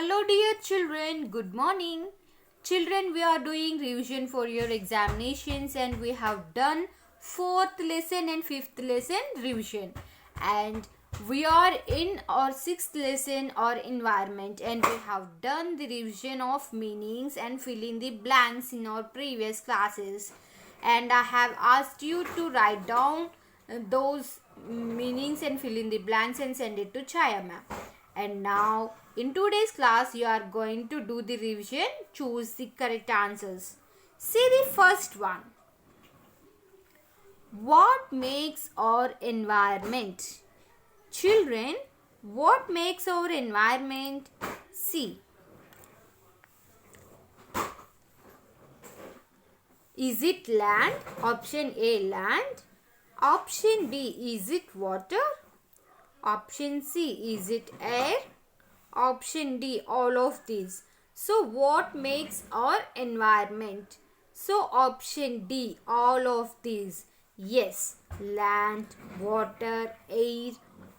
Hello dear children, good morning. Children, we are doing revision for your examinations and we have done 4th lesson and 5th lesson revision. And we are in our 6th lesson or environment and we have done the revision of meanings and fill in the blanks in our previous classes. And I have asked you to write down those meanings and fill in the blanks and send it to Chaya ma'am. And now in today's class you are going to do the revision. Choose the correct answers. See the first one. What makes our environment? Children, what makes our environment? See. Is it land? Option A, land. Option B, is it water? Option C, is it air? Option D, all of these. So what makes our environment? So option D, all of these. Yes, land, water, air,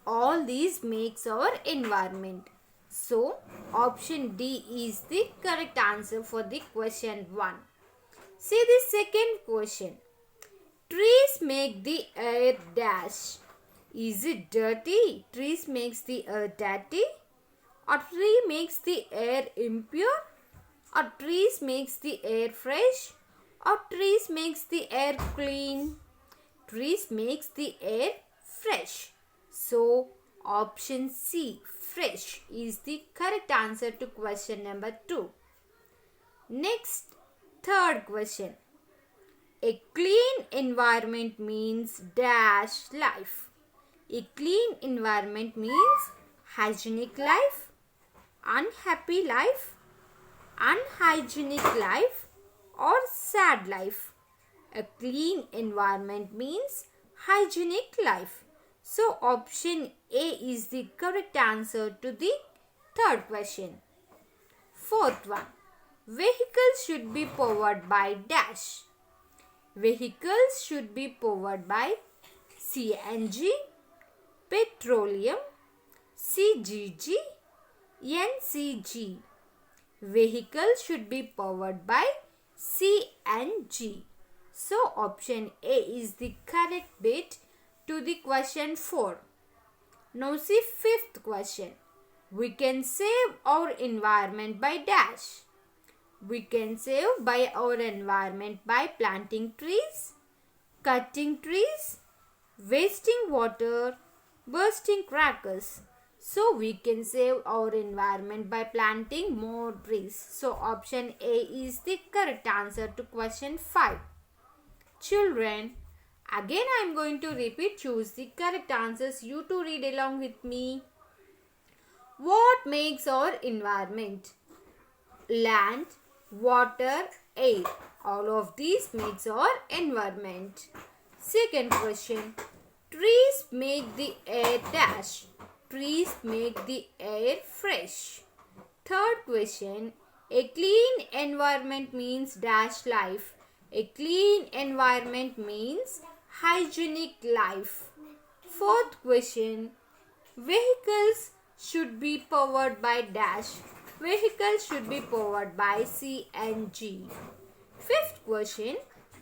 all these makes our environment. So option D is the correct answer for the question 1. See the second question. Trees make the air dash. Is it dirty? Trees makes the air dirty. A tree makes the air impure. A trees makes the air fresh. A trees makes the air clean. Trees makes the air fresh. So option C, fresh, is the correct answer to question number 2. Next, third question. A clean environment means dash life. A clean environment means hygienic life, unhappy life, unhygienic life, or sad life. A clean environment means hygienic life. So option A is the correct answer to the third question. Fourth one. Vehicles should be powered by dash. Vehicles should be powered by CNG, petroleum, CGG, NCG. Vehicles should be powered by CNG. So option A is the correct bit to the question 4. Now see fifth question. We can save our environment by dash. We can save by our environment by planting trees, cutting trees, wasting water, bursting crackers. So we can save our environment by planting more trees. So option A is the correct answer to question 5. Children, again I am going to repeat. Choose the correct answers. You to read along with me. What makes our environment? Land, water, air. All of these makes our environment. Second question. Trees make the air dash. Trees make the air fresh. Third question. A clean environment means dash life. A clean environment means hygienic life. Fourth question. Vehicles should be powered by dash. Vehicles should be powered by CNG. Fifth question.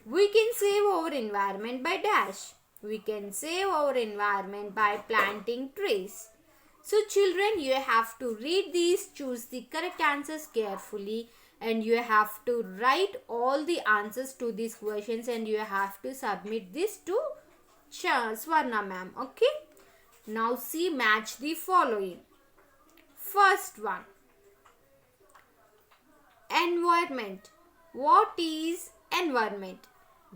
We can save our environment by dash. We can save our environment by planting trees. So children, you have to read these, choose the correct answers carefully, and you have to write all the answers to these questions and you have to submit this to Swarna ma'am. Okay. Now see, match the following. First one. Environment. What is environment?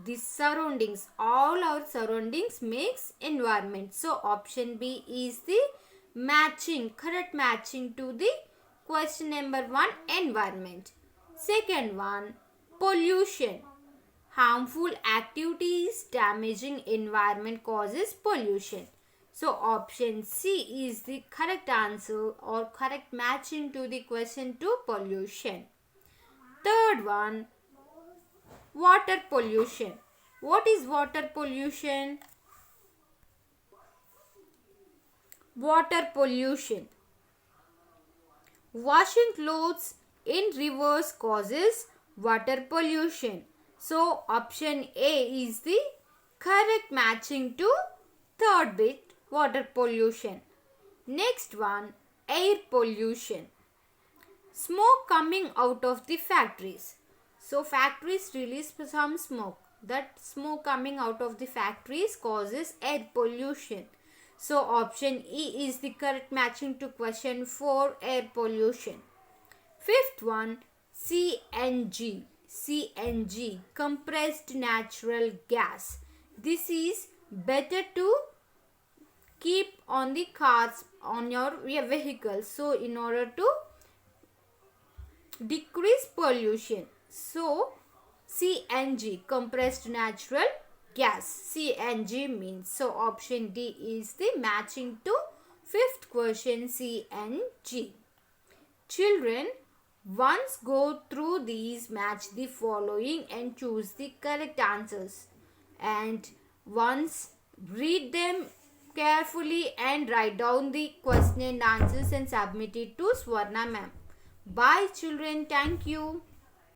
The surroundings. All our surroundings makes environment. So option B is the matching, correct matching to the question number 1, environment. Second one, pollution. Harmful activities damaging environment causes pollution. So option C is the correct answer or correct matching to the question 2, pollution. Third one, water pollution. What is water pollution? Water pollution. Washing clothes in rivers causes water pollution. So option A is the correct matching to third bit, water pollution. Next one, air pollution. Smoke coming out of the factories. So factories release some smoke. That smoke coming out of the factories causes air pollution. So option E is the correct matching to question 4, air pollution. Fifth one, CNG. CNG, compressed natural gas. This is better to keep on the cars, on your vehicle. So in order to decrease pollution. So CNG, compressed natural gas. CNG means. So option D is the matching to fifth question, CNG. Children, once go through these, match the following and choose the correct answers. And once read them carefully and write down the question and answers and submit it to Swarna ma'am. Bye children. Thank you.